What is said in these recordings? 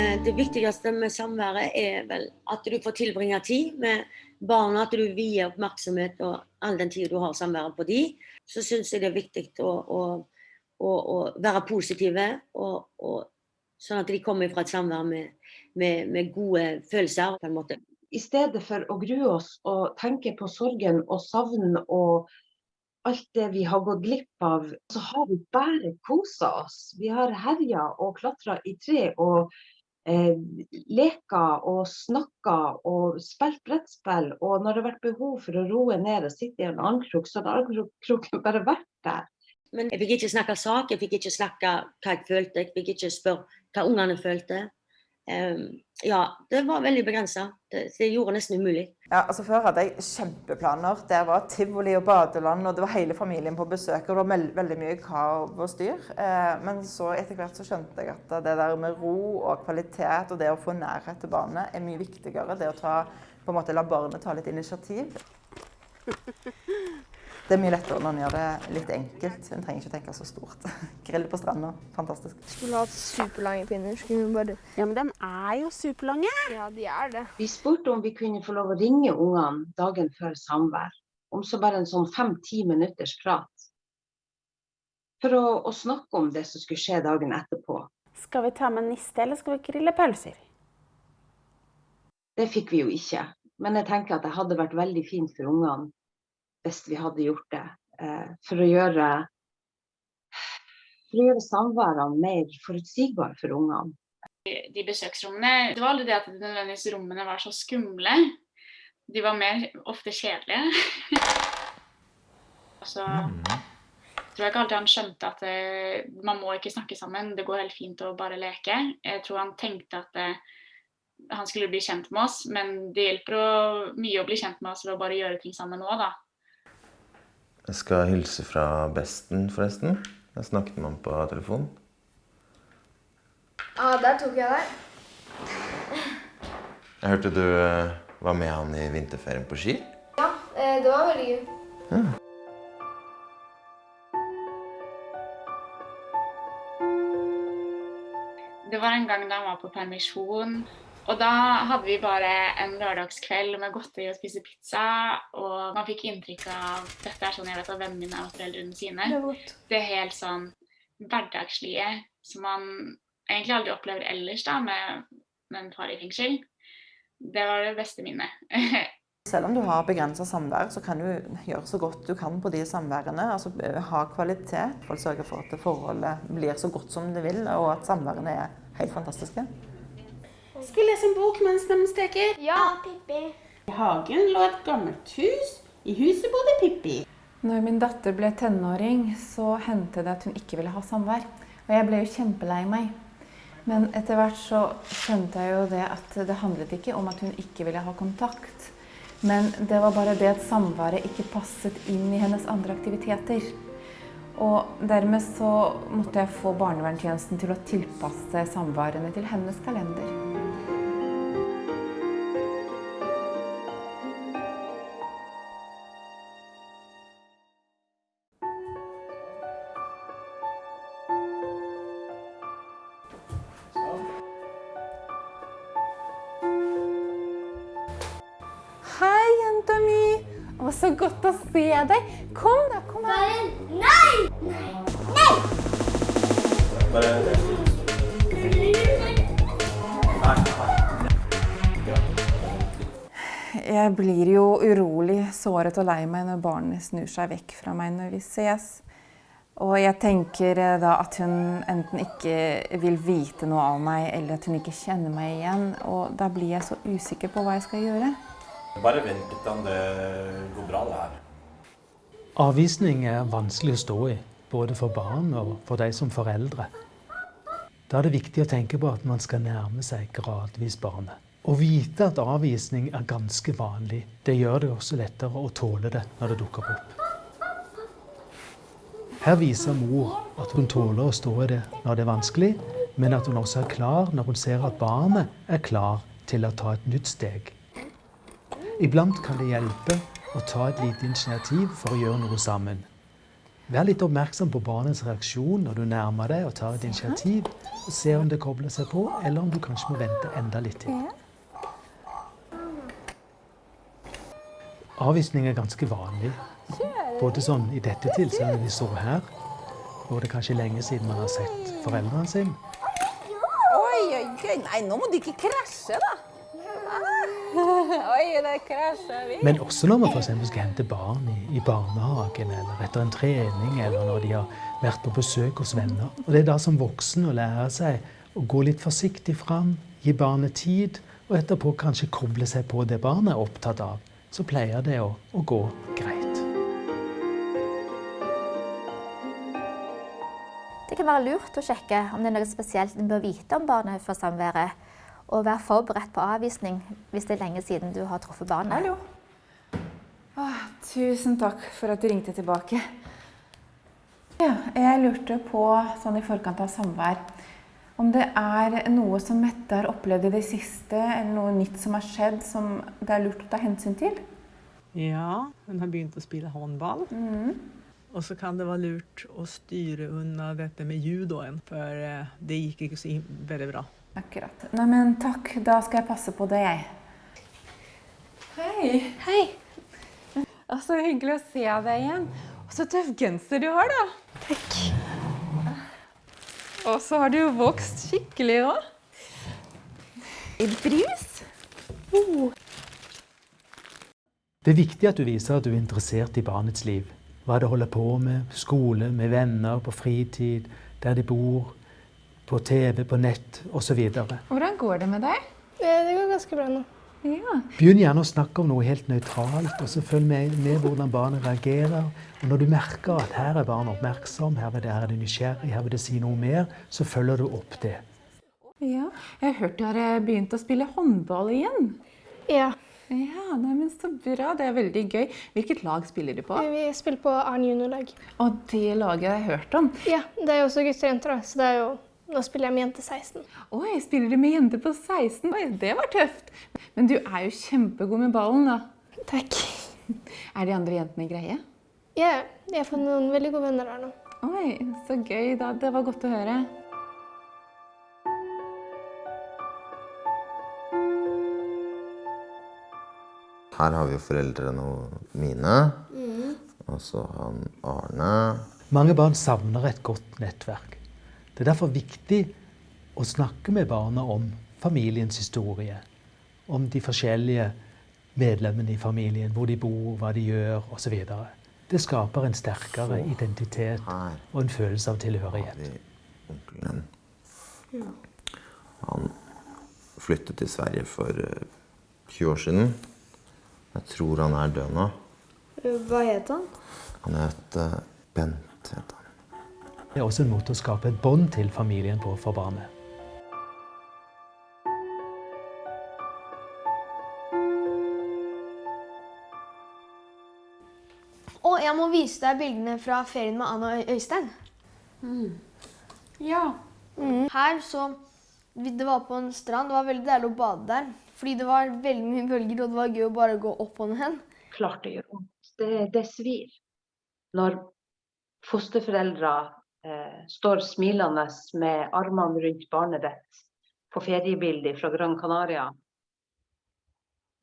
Det viktigste med samværet vel at du får tilbringe tid med barna, at du vier oppmerksomhet og all den tid du har samværet på de. Så synes jeg det viktig å være positive, sånn at de kommer fra et samvær med gode følelser på en måte. I stedet for å grue oss og tenke på sorgen og savnen og alt det vi har gått glipp av, så har vi bare koset oss. Vi har herjet og klatret i tre og leket og snakket og spilt brettspill. Og når det har vært behov for å roe ned og sitte i en armkrok, så har armkroken bare vært der. Men jeg fikk ikke snakke sak, jeg fikk ikke snakke hva jeg følte, jeg fikk ikke spørre hva ungene følte. Ja, det var veldig begrenset. Det gjorde nesten umulig. Ja, altså før hadde jeg kjempeplaner. Der var tivoli og badeland, og det var hele familien på besøk, og det var veldig mye kav og styr. Men så etter hvert så skjønte jeg at det der med ro og kvalitet og det å få nærhet til barnet er mye viktigere. Det å på en måte la barnet ta litt initiativ. Det er mye lettere når en gjør det litt enkelt. En trenger ikke tenke så stort. Grill på stranda, fantastisk. Skulle hatt superlange pinner, skulle vi bare... Ja, men de jo superlange. Ja, de det. Vi spurte om vi kunne få lov å ringe ungene dagen før samvær. Om så bare en sånn 5-10 minutters prat. For å snakke om det som skulle skje dagen etterpå. Skal vi ta med niste, eller skal vi grille pølser? Det fikk vi jo ikke. Men jeg tenker at det hadde vært veldig fint for ungene hvis vi hadde gjort det, for å gjøre samværene mer forutsigbare for ungene. De besøksrommene, det var aldri det at nødvendigvis rommene var så skumle. De var mer ofte kjedelige. Så tror jeg ikke alltid han skjønte at man må ikke snakke sammen, det går helt fint å bare leke. Jeg tror han tenkte at han skulle bli kjent med oss, men det hjelper mye å bli kjent med oss ved å bare gjøre ting sammen nå da. Jeg skal hilse fra besten, forresten. Jeg snakket med ham på telefon. Ja, der tok jeg deg. Jeg hørte du var med han i vinterferien på ski. Ja, det var veldig gøy. Ja. Det var en gang da han var på permisjon. Og da hadde vi bare en lørdagskveld med godteri og spise pizza, og man fikk inntrykk av dette sånn jeg vet av vennene mine og foreldrene sine. Det helt sånn hverdagslige, som man egentlig aldri opplever ellers da, med en far i fengsel. Det var det beste minnet. Selv om du har begrenset samvær, så kan du gjøre så godt du kan på de samværene. Altså ha kvalitet, for å sørge for at forholdet blir så godt som det vil, og at samværene helt fantastiske. Skal jeg lese en bok mens de steker? Ja, Pippi. I hagen lå et gammelt hus. I huset bodde Pippi. Når min datter ble tenåring, så hendte det at hun ikke ville ha samvær. Og jeg ble jo kjempelei meg. Men etter hvert så skjønte jeg jo det at det handlet ikke om at hun ikke ville ha kontakt. Men det var bare det at samværet ikke passet inn i hennes andre aktiviteter. Og dermed så måtte jeg få barnevernstjenesten til å tilpasse samværene til hennes kalender. Hei, jenta mi! Å, så godt å se deg. Kom da, kom her. Nei! Jeg blir jo urolig, såret og lei meg når barnet snur seg vekk fra meg når vi ses. Og jeg tenker da at hun enten ikke vil vite noe av meg, eller at hun ikke kjenner meg igjen. Og da blir jeg så usikker på hva jeg skal gjøre. Bare vent litt om det går bra det her. Avvisning vanskelig å stå i, både for barn og for de som foreldre. Da det viktig å tenke på at man skal nærme seg gradvis barnet. Å vite at avvisning ganske vanlig, det gjør det også lettere å tåle det når det dukker opp. Her viser mor at hun tåler å stå i det når det vanskelig, men at hun også klar når hun ser at barnet klar til å ta et nytt steg. Iblant kan det hjelpe å ta et lite initiativ for å gjøre noe sammen. Vær litt oppmerksom på barnets reaksjon når du nærmer deg og tar et initiativ, og se om det kobler seg på, eller om du kanskje må vente enda litt til. Avvisning er ganske vanlig, både sånn i dette tilfellet vi så her, hvor det kanskje lenge siden man har sett foreldrene sine. Oi, nei, nå må du ikke krasje da. Oi, det krasjer vi. Men også når man for eksempel skal hente barn i barnehagen, eller etter en trening, eller når de har vært på besøk hos venner. Og det er da som voksen å lære seg å gå litt forsiktig fram, gi barnet tid, og etterpå kanskje koble seg på det barnet er opptatt av. Så pleier det å gå greit. Det kan være lurt å sjekke om det er noe spesielt en bør vite om barnet før samværet, og være forberedt på avvisning hvis det er lenge siden du har truffet barnet. Hallo. Tusen takk for at du ringte tilbake. Ja, jeg lurte på, sånn i forkant av samvær, om det er noe som Mette har opplevd i det siste, eller noe nytt som har skjedd, som det er lurt å ta hensyn til? Ja, hun har begynt å spille håndball. Og så kan det være lurt å styre unna dette med judoen, for det gikk ikke så veldig bra. Akkurat. Nei, men takk. Da skal jeg passe på det, jeg. Hei. Hei. Så hyggelig å se deg igjen. Og så tøff genser du har, da. Takk. Og så har du jo vokst skikkelig også. Brus? Det er viktig at du viser at du er interessert i barnets liv. Hva det holder på med, skole, med venner, på fritid, der de bor, på TV, på nett, osv. Hvordan går det med deg? Det går ganske bra nå. Ja. Begynn gjerne å snakke om noe helt nøytralt, og så følg med hvordan barnet reagerer. Og når du merker at her er barnet oppmerksom, her er det nysgjerrig, her vil det si noe mer, så følger du opp det. Ja, jeg har hørt du har begynt å spille håndball igjen. Ja. Ja, nei, men så bra. Det er veldig gøy. Hvilket lag spiller du på? Vi spiller på Arn juniorlag. Og det laget har jeg hørt om. Ja, det er jo også gutter og jenter, da. Så det er jo... Nå spiller jeg med jente 16. Oi, spiller du med jente på 16? Oi, det var tøft. Men du er jo kjempegod med ballen, da. Takk. Er de andre jentene greie? Ja, jeg har fått noen veldig gode venner her nå. Oi, så gøy da. Det var godt å høre. Her har vi jo foreldrene mine, og så han Arne. Mange barn savner et godt nettverk. Det er derfor viktig å snakke med barna om familiens historie, om de forskjellige medlemmene i familien, hvor de bor, hva de gjør, osv. Det skaper en sterkere identitet og en følelse av tilhørighet. Her har vi onkelen. Han flyttet til Sverige for 20 år siden. Jeg tror han er død nå. Hva heter han? Han heter Bent, heter han. Det er også en måte å skape et bånd til familien på for barnet. Og jeg må vise deg bildene fra ferien med Anna og Øystein. Ja. Her så, det var på en strand, det var veldig deilig å bade der. Fordi det var veldig mye bølger, og det var gøy å bare gå opp og ned. Klart det gjør vondt. Det svir. Når fosterforeldre står smilende med armene rundt barnet ditt på feriebildet fra Gran Canaria.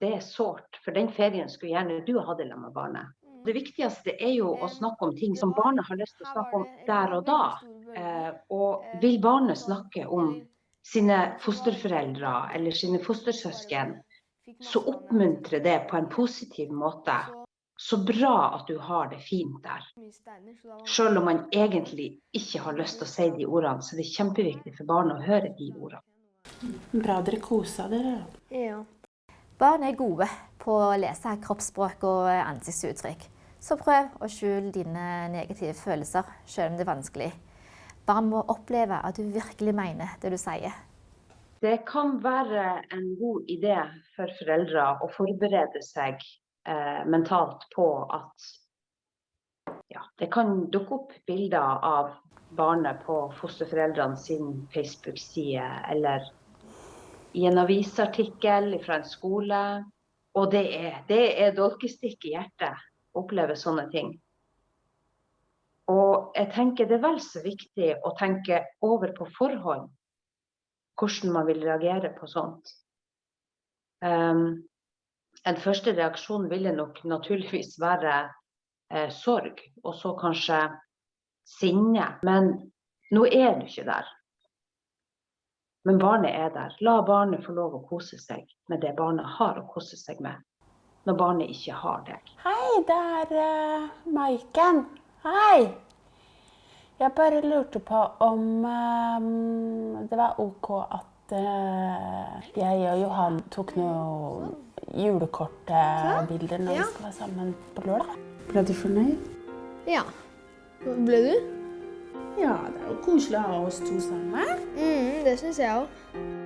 Det er sårt, for den ferien skulle gjerne du ha hatt sammen med barnet. Det viktigste er jo å snakke om ting som barnet har lyst til å snakke om der og da. Og vil barnet snakke om sine fosterforeldre eller sine fostersøsken, så oppmuntrer det på en positiv måte. Så bra at du har det fint der. Selv om man egentlig ikke har lyst til å si de ordene, så er det kjempeviktig for barnet å høre de ordene. Bra dere kosa dere. Ja. Barn er gode på å lese kroppsspråk og ansiktsuttrykk. Så prøv å skjule dine negative følelser, selv om det er vanskelig. Barn må oppleve at du virkelig mener det du sier. Det kan være en god idé for foreldre å forberede seg mentalt på at det kan dukke opp bilder av barnet på fosterforeldrene sin Facebook-side, eller i en avisartikkel fra en skole. Og det er dolkestikk i hjertet å oppleve sånne ting. Og jeg tenker det vel så viktig å tenke over på forhånd hvordan man vil reagere på sånt. En første reaksjon ville nok naturligvis være sorg, og så kanskje sinne. Men nå du ikke der. Men barnet der. La barnet få lov å kose seg med det barnet har å kose seg med, når barnet ikke har deg. Hei, det Maiken. Hei! Jeg bare lurte på om det var ok at jeg og Johan tok noen julekortbilder når vi skal være sammen på lørdag. Ble du fornøyd? Ja. Ble du? Ja, det jo koselig å ha oss to sammen. Det synes jeg også.